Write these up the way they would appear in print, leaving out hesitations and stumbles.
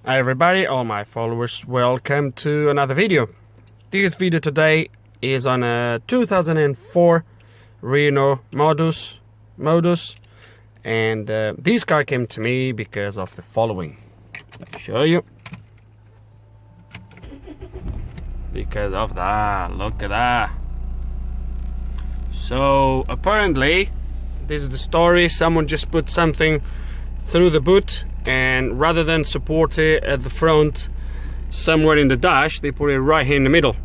Hi everybody, all my followers, welcome to another video. This video today is on a 2004 Renault Modus, and this car came to me because of the following. Let me show you. Because of that, look at that. So apparently, this is the story, someone just put something through the boot, and rather than support it at the front somewhere in the dash, they put it right here in the middle.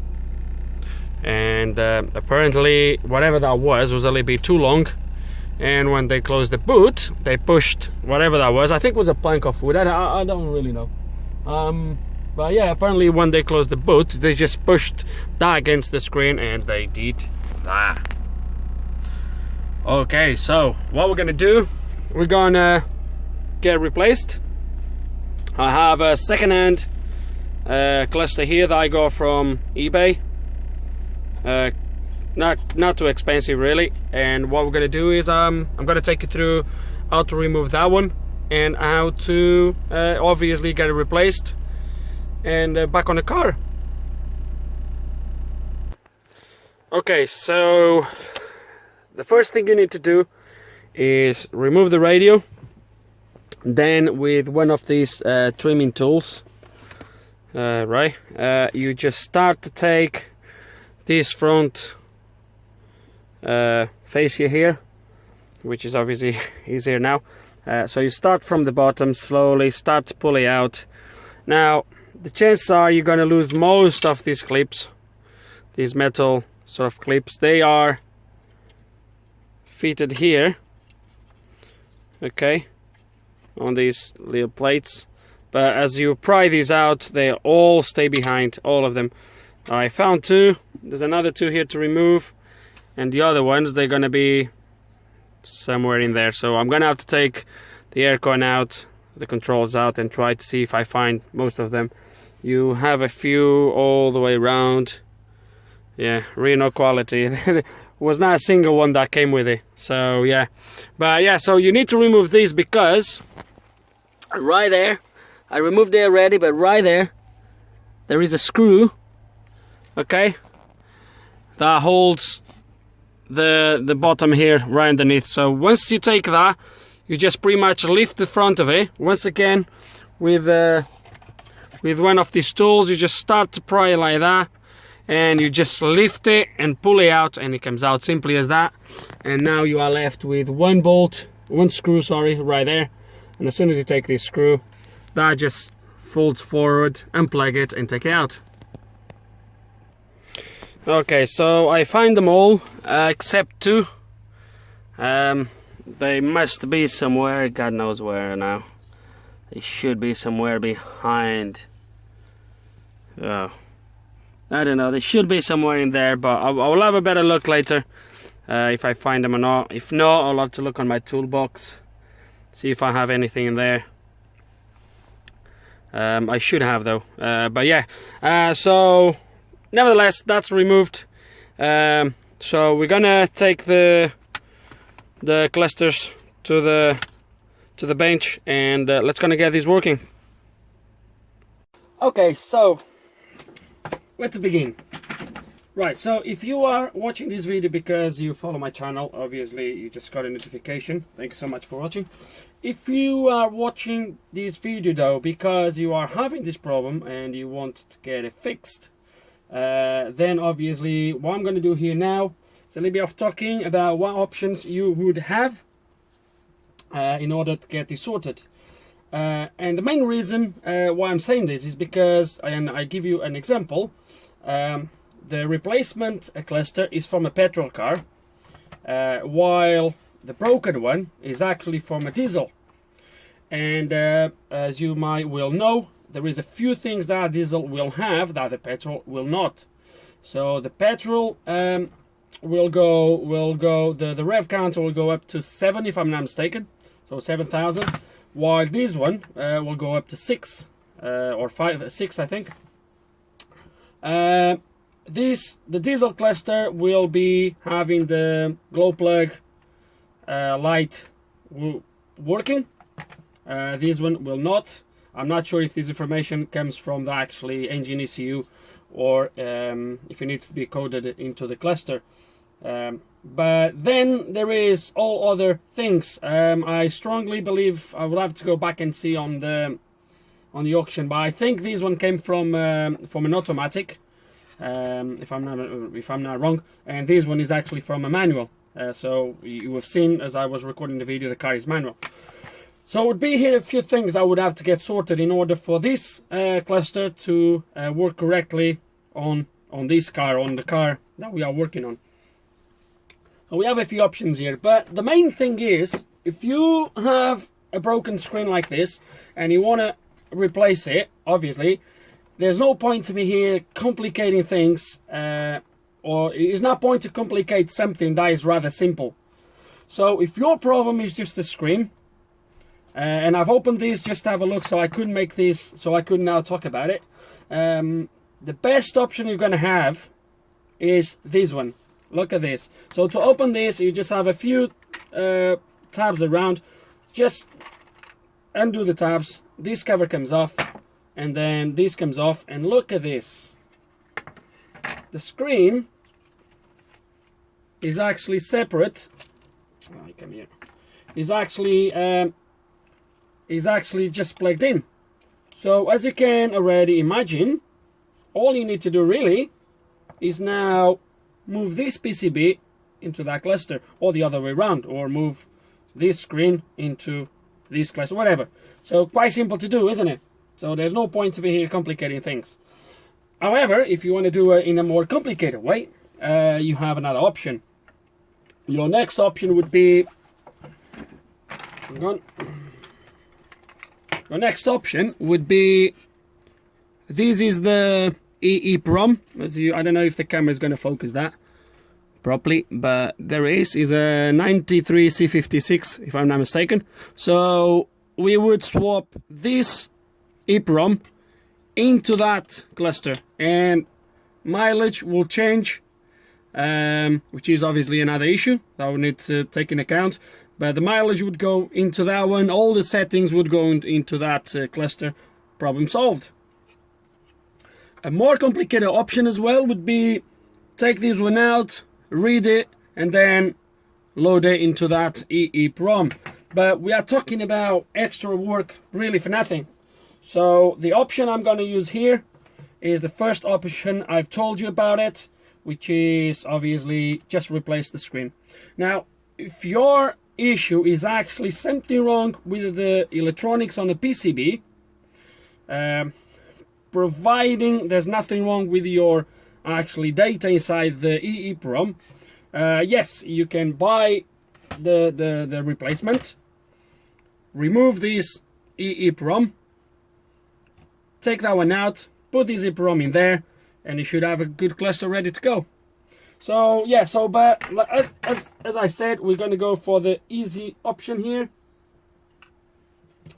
And apparently whatever that was a little bit too long, and when they closed the boot they pushed whatever that was. I think it was a plank of wood, I don't really know, but yeah, apparently when they closed the boot they just pushed that against the screen and they did that. Okay, so what we're gonna do, we're gonna get replaced. I have a second-hand cluster here that I got from eBay, not too expensive really, and what we're gonna do is I'm gonna take you through how to remove that one and how to obviously get it replaced and back on the car. Okay, so the first thing you need to do is remove the radio. Then with one of these trimming tools, you just start to take this front fascia here, which is obviously easier now. So you start from the bottom, slowly start to pull it out. Now the chances are you're going to lose most of these clips, these metal sort of clips. They are fitted here, okay, on these little plates, but as you pry these out they all stay behind, all of them. I found two, there's another two here to remove, and the other ones, they're gonna be somewhere in there, so I'm gonna have to take the aircon out, the controls out, and try to see if I find most of them. You have a few all the way around. Yeah, Renault quality. Was not a single one that came with it, so yeah. But yeah, so you need to remove these because right there, I removed it already, but right there is a screw, okay, that holds the bottom here right underneath. So once you take that, you just pretty much lift the front of it once again with one of these tools. You just start to pry it like that, and you just lift it and pull it out, and it comes out simply as that. And now you are left with one screw, sorry, right there. And as soon as you take this screw, that just folds forward, unplug it and take it out. Okay, so I find them all except two. They must be somewhere, God knows where now. They should be somewhere behind. Oh, I don't know, they should be somewhere in there, but I'll have a better look later if I find them or not. If not, I'll have to look on my toolbox, see if I have anything in there. I should have though, but yeah. So nevertheless, that's removed. So we're gonna take the clusters to the bench, and let's gonna get these working. Okay, so where to begin? Right, so if you are watching this video because you follow my channel, obviously you just got a notification. Thank you so much for watching. If you are watching this video though because you are having this problem and you want to get it fixed, then obviously what I'm going to do here now is a little bit of talking about what options you would have in order to get this sorted. And the main reason why I'm saying this is because, and I give you an example, the replacement cluster is from a petrol car, while the broken one is actually from a diesel. And as you might well know, there is a few things that a diesel will have that the petrol will not. So the petrol will go the rev counter will go up to 7 if I'm not mistaken, so 7,000, while this one will go up to 6 or 6 I think. The diesel cluster will be having the glow plug light working. This one will not. I'm not sure if this information comes from the actually engine ECU or if it needs to be coded into the cluster. But then there is all other things. I strongly believe I will have to go back and see on the auction, but I think this one came from an automatic, if I'm not wrong, and this one is actually from a manual. So you have seen, as I was recording the video, the car is manual. So it would be here a few things I would have to get sorted in order for this cluster to work correctly on this car, on the car that we are working on. So we have a few options here, but the main thing is, if you have a broken screen like this and you want to replace it, obviously there's no point to me here complicating things, or it's not point to complicate something that is rather simple. So if your problem is just the screen, and I've opened this just to have a look, so I couldn't make this, so I couldn't now talk about it. The best option you're going to have is this one. Look at this. So to open this, you just have a few tabs around. Just undo the tabs. This cover comes off, and then this comes off, and look at this. The screen is actually separate. Oh, come here. Is actually just plugged in. So as you can already imagine, all you need to do really is now move this PCB into that cluster, or the other way around, or move this screen into this cluster, whatever. So quite simple to do, isn't it? So there's no point to be here complicating things. However, if you want to do it in a more complicated way, you have another option. Your next option would be, hang on. Your next option would be, this is the EEPROM. I don't know if the camera is going to focus that properly, but there is a 93C56, if I'm not mistaken. So we would swap this EEPROM into that cluster, and mileage will change, which is obviously another issue that we need to take into account. But the mileage would go into that one, all the settings would go into that cluster. Problem solved. A more complicated option as well would be take this one out, read it, and then load it into that EEPROM. But we are talking about extra work really for nothing. So the option I'm going to use here is the first option. I've told you about it, which is obviously just replace the screen. Now, if your issue is actually something wrong with the electronics on the PCB, providing there's nothing wrong with your actually data inside the EEPROM, yes, you can buy the replacement, remove this EEPROM, take that one out, put this EEPROM in there, and you should have a good cluster ready to go. So yeah, but as I said, we're going to go for the easy option here.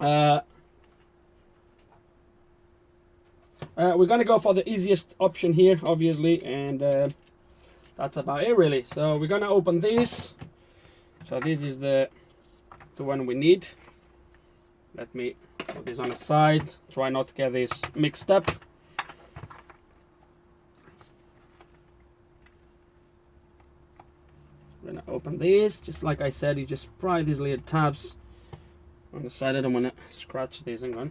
We're going to go for the easiest option here, obviously, and that's about it really. So we're going to open this. So this is the one we need. Let me put this on the side, try not to get this mixed up. We're gonna open this, just like I said, you just pry these little tabs on the side. I don't want to scratch these. Hang on.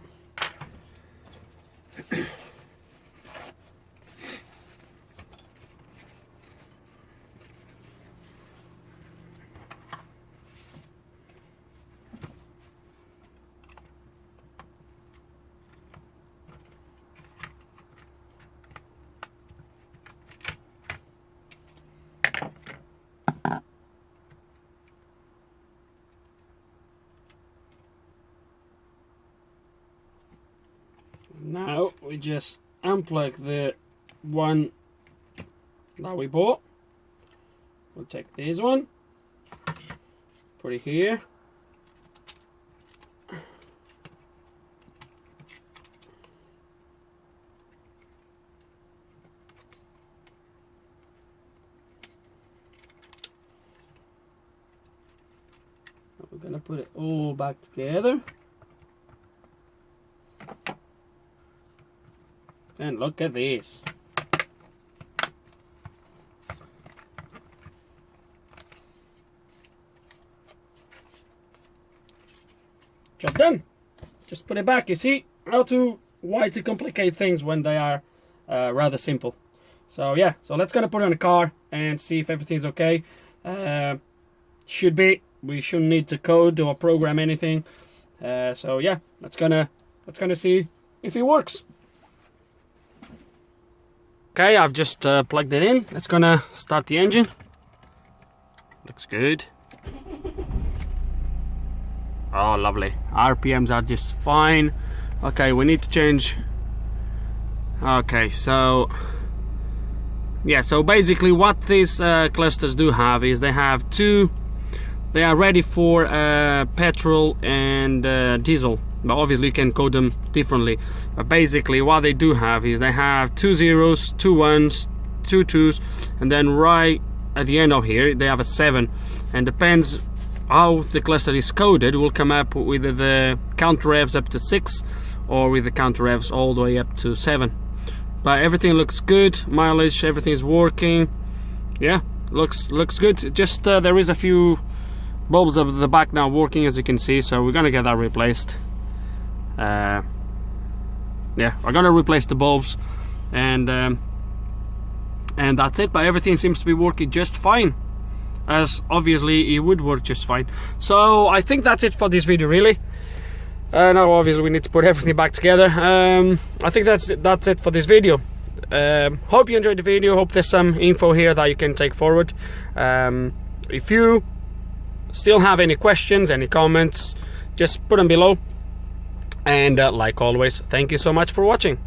Now we just unplug the one that we bought. We'll take this one, put it here. We're gonna put it all back together. And look at this. Job done. Just put it back. You see why to complicate things when they are rather simple. So yeah, so let's gonna put it on the car and see if everything's okay. Should be. We shouldn't need to code or program anything. So yeah, let's gonna see if it works. Okay, I've just plugged it in. Let's gonna start the engine. Looks good. Oh, lovely. RPMs are just fine. Okay, we need to change. Okay, so yeah, so basically what these clusters do have is they have two. They are ready for petrol and diesel, but obviously you can code them differently. But basically what they do have is they have 2 zeros, 2 1s, 2 2s, and then right at the end of here they have a 7, and depends how the cluster is coded, will come up with the counter revs up to 6 or with the counter revs all the way up to 7. But everything looks good, mileage, everything is working. Yeah, looks good. Just there is a few bulbs at the back now working, as you can see, so we're gonna get that replaced. Yeah, we're gonna replace the bulbs, and that's it. But everything seems to be working just fine, as obviously it would work just fine. So I think that's it for this video, really. Now obviously we need to put everything back together. I think that's it for this video. Hope you enjoyed the video. Hope there's some info here that you can take forward. If you still have any questions, any comments, just put them below. And like always, thank you so much for watching.